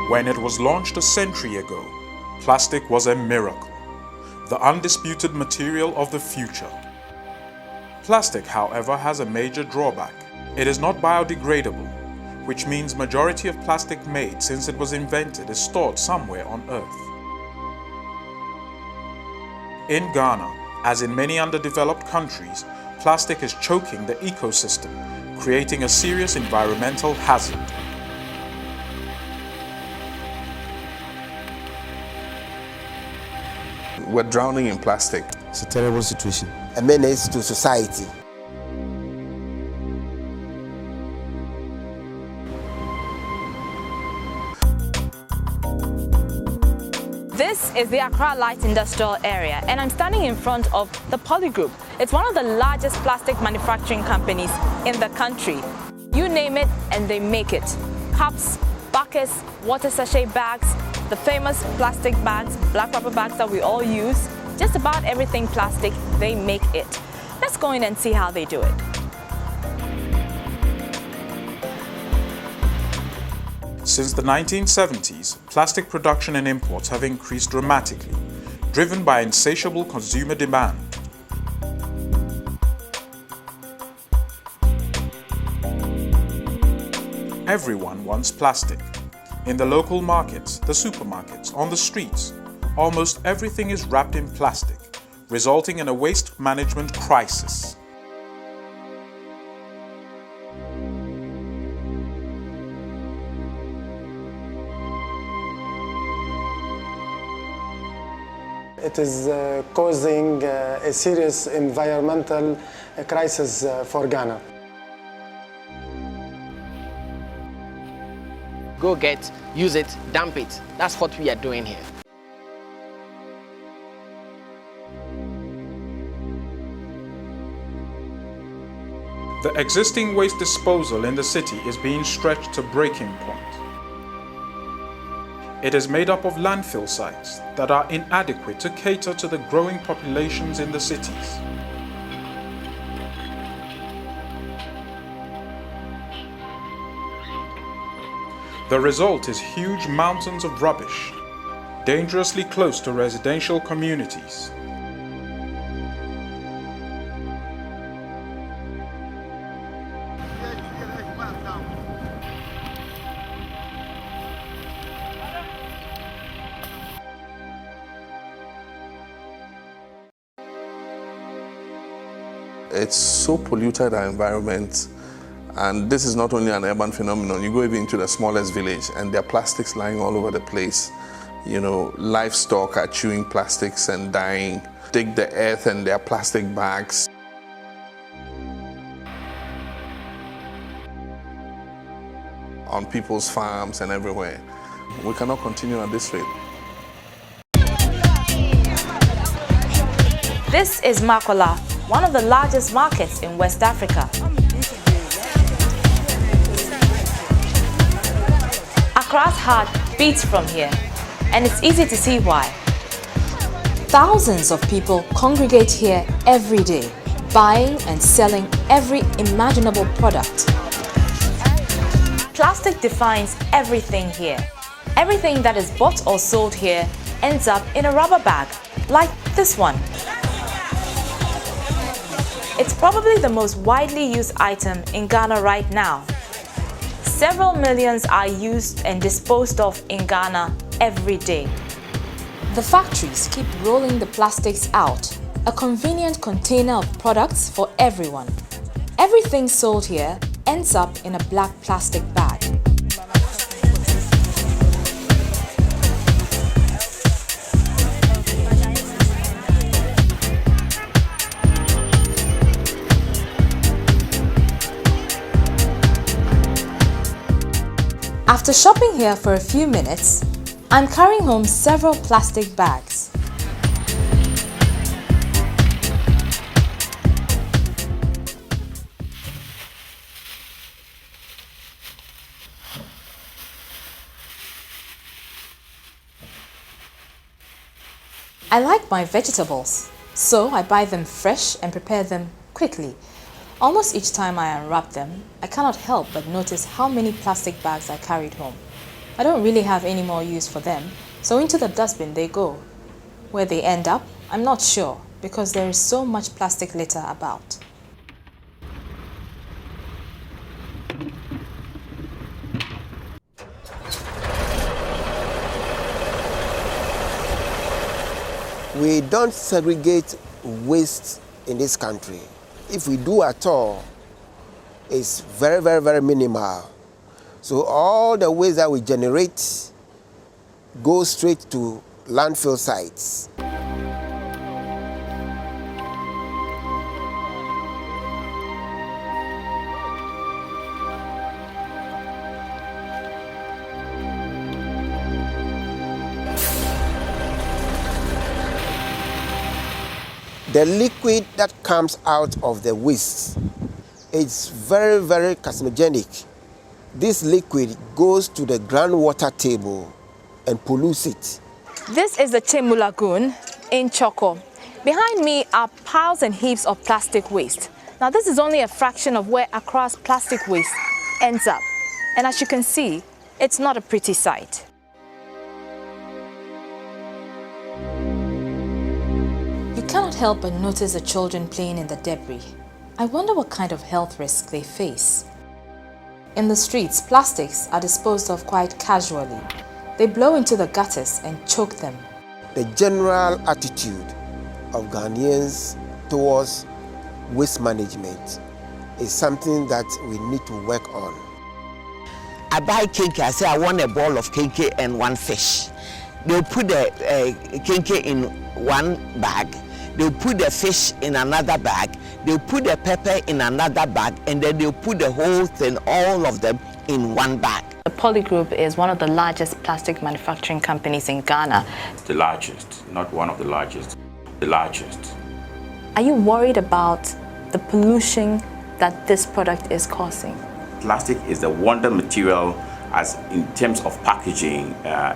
When it was launched a century ago, plastic was a miracle, the undisputed material of the future. Plastic, however, has a major drawback. It is not biodegradable, which means majority of plastic made since it was invented is stored somewhere on Earth. In Ghana, as in many underdeveloped countries, plastic is choking the ecosystem, creating a serious environmental hazard. We're drowning in plastic. It's a terrible situation. A menace to society. This is the Accra Light Industrial Area, and I'm standing in front of the Poly Group. It's one of the largest plastic manufacturing companies in the country. You name it and they make it. Cups, buckets, water sachet bags, the famous plastic bags, black rubber bags that we all use. Just about everything plastic, they make it. Let's go in and see how they do it. Since the 1970s, plastic production and imports have increased dramatically, driven by insatiable consumer demand. Everyone wants plastic. In the local markets, the supermarkets, on the streets, almost everything is wrapped in plastic, resulting in a waste management crisis. It is causing a serious environmental crisis for Ghana. Go get, use it, dump it. That's what we are doing here. The existing waste disposal in the city is being stretched to breaking point. It is made up of landfill sites that are inadequate to cater to the growing populations in the cities. The result is huge mountains of rubbish, dangerously close to residential communities. It's so polluted our environment, and this is not only an urban phenomenon. You go even into the smallest village and there are plastics lying all over the place. You know, livestock are chewing plastics and dying. Dig the earth and there are plastic bags. On people's farms and everywhere. We cannot continue at this rate. This is Makola, one of the largest markets in West Africa. Accra's heart beats from here, and it's easy to see why. Thousands of people congregate here every day, buying and selling every imaginable product. Plastic defines everything here. Everything that is bought or sold here ends up in a rubber bag, like this one. It's probably the most widely used item in Ghana right now. Several millions are used and disposed of in Ghana every day. The factories keep rolling the plastics out, a convenient container of products for everyone. Everything sold here ends up in a black plastic bag. After shopping here for a few minutes, I'm carrying home several plastic bags. I like my vegetables, so I buy them fresh and prepare them quickly. Almost each time I unwrap them, I cannot help but notice how many plastic bags I carried home. I don't really have any more use for them, so into the dustbin they go. Where they end up, I'm not sure, because there is so much plastic litter about. We don't segregate waste in this country. If we do at all, it's very, very, very minimal. So all the waste that we generate goes straight to landfill sites. The liquid that comes out of the waste is very, very carcinogenic. This liquid goes to the groundwater table and pollutes it. This is the Chemu Lagoon in Choco. Behind me are piles and heaps of plastic waste. Now this is only a fraction of where Accra's plastic waste ends up. And as you can see, it's not a pretty sight. You cannot help but notice the children playing in the debris. I wonder what kind of health risk they face. In the streets, plastics are disposed of quite casually. They blow into the gutters and choke them. The general attitude of Ghanaians towards waste management is something that we need to work on. I buy kinky, I say I want a bowl of kinky and one fish. They'll put the kinky in one bag, they'll put the fish in another bag, they'll put the pepper in another bag, and then they'll put the whole thing, all of them, in one bag. The Poly Group is one of the largest plastic manufacturing companies in Ghana. The largest, not one of the largest, the largest. Are you worried about the pollution that this product is causing? Plastic is the wonder material as in terms of packaging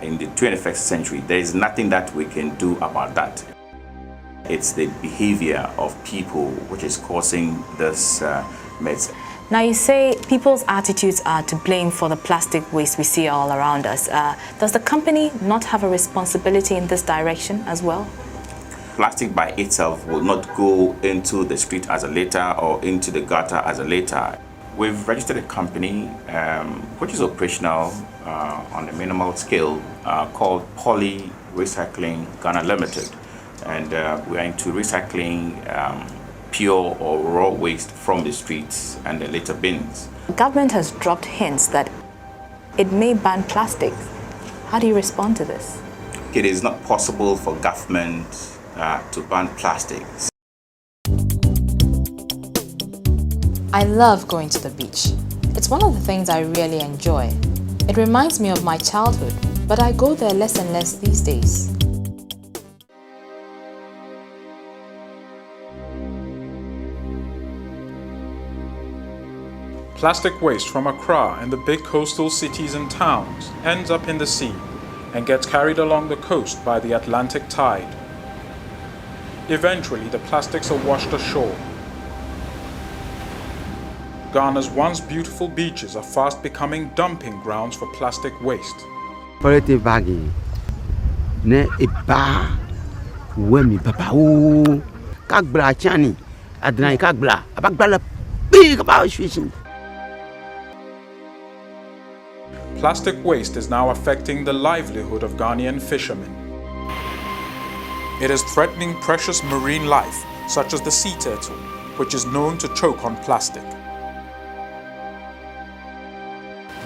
in the 21st century. There is nothing that we can do about that. It's the behavior of people which is causing this mess. Now you say people's attitudes are to blame for the plastic waste we see all around us. Does the company not have a responsibility in this direction as well? Plastic by itself will not go into the street as a litter or into the gutter as a litter. We've registered a company which is operational on a minimal scale called Poly Recycling Ghana Limited. And we are into recycling pure or raw waste from the streets and the litter bins. The government has dropped hints that it may ban plastics. How do you respond to this? It is not possible for government to ban plastics. I love going to the beach. It's one of the things I really enjoy. It reminds me of my childhood, but I go there less and less these days. Plastic waste from Accra and the big coastal cities and towns ends up in the sea and gets carried along the coast by the Atlantic tide. Eventually, the plastics are washed ashore. Ghana's once beautiful beaches are fast becoming dumping grounds for plastic waste. Quality bagging. Ne iba wemi papa o kagbra chani adran kagbra abagbala big about fishing. Plastic waste is now affecting the livelihood of Ghanaian fishermen. It is threatening precious marine life, such as the sea turtle, which is known to choke on plastic.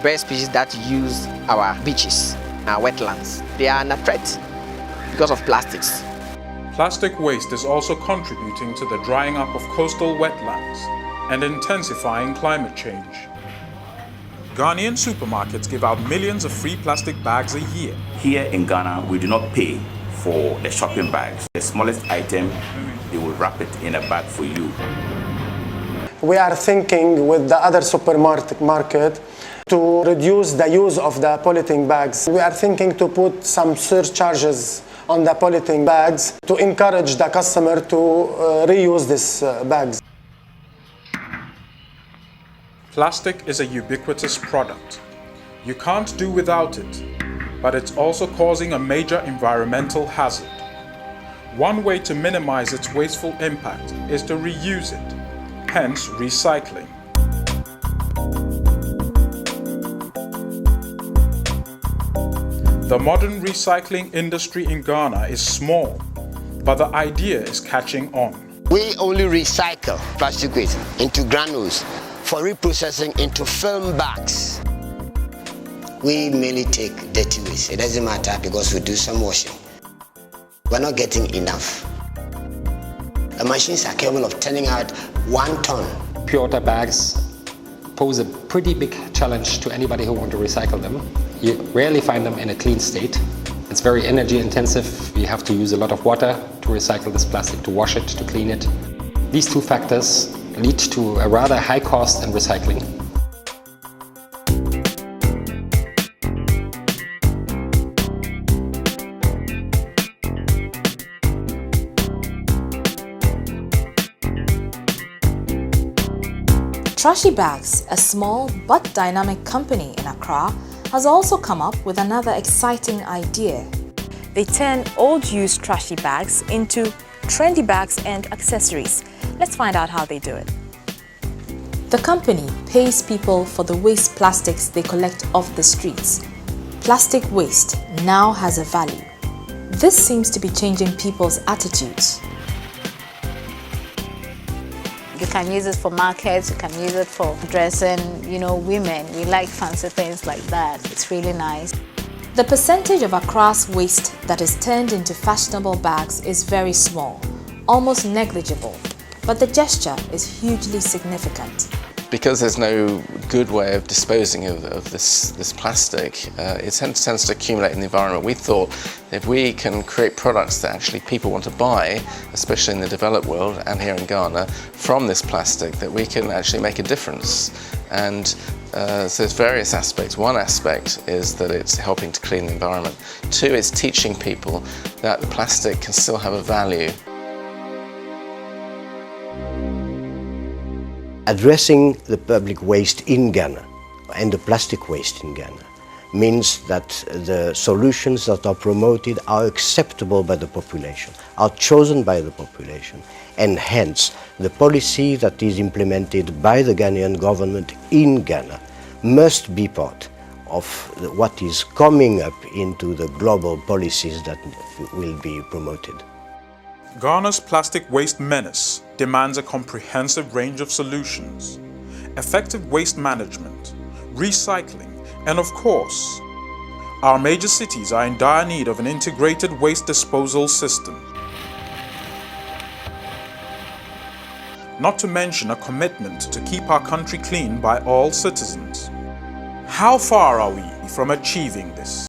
Bird species that use our beaches, our wetlands, they are under threat because of plastics. Plastic waste is also contributing to the drying up of coastal wetlands and intensifying climate change. Ghanaian supermarkets give out millions of free plastic bags a year. Here in Ghana, we do not pay for the shopping bags. The smallest item, they will wrap it in a bag for you. We are thinking with the other supermarket to reduce the use of the polythene bags. We are thinking to put some surcharges on the polythene bags to encourage the customer to reuse these bags. Plastic is a ubiquitous product. You can't do without it, but it's also causing a major environmental hazard. One way to minimize its wasteful impact is to reuse it, hence recycling. The modern recycling industry in Ghana is small, but the idea is catching on. We only recycle plastic waste into granules for reprocessing into film bags. We mainly take dirty waste. It doesn't matter because we do some washing. We're not getting enough. The machines are capable of turning out 1 ton. Pure water bags pose a pretty big challenge to anybody who wants to recycle them. You rarely find them in a clean state. It's very energy intensive. You have to use a lot of water to recycle this plastic, to wash it, to clean it. These two factors lead to a rather high cost in recycling. Trashy Bags, a small but dynamic company in Accra, has also come up with another exciting idea. They turn old used trashy bags into trendy bags and accessories. Let's find out how they do it. The company pays people for the waste plastics they collect off the streets. Plastic waste now has a value. This seems to be changing people's attitudes. You can use it for markets, you can use it for dressing, women. We like fancy things like that. It's really nice. The percentage of Accra's waste that is turned into fashionable bags is very small, almost negligible, but the gesture is hugely significant. Because there's no good way of disposing of this plastic, it tends to accumulate in the environment. We thought if we can create products that actually people want to buy, especially in the developed world and here in Ghana, from this plastic, that we can actually make a difference. And so there's various aspects. One aspect is that it's helping to clean the environment. 2 is teaching people that the plastic can still have a value. Addressing the public waste in Ghana and the plastic waste in Ghana means that the solutions that are promoted are acceptable by the population, are chosen by the population, and hence the policy that is implemented by the Ghanaian government in Ghana must be part of what is coming up into the global policies that will be promoted. Ghana's plastic waste menace demands a comprehensive range of solutions, effective waste management, recycling, and of course, our major cities are in dire need of an integrated waste disposal system. Not to mention a commitment to keep our country clean by all citizens. How far are we from achieving this?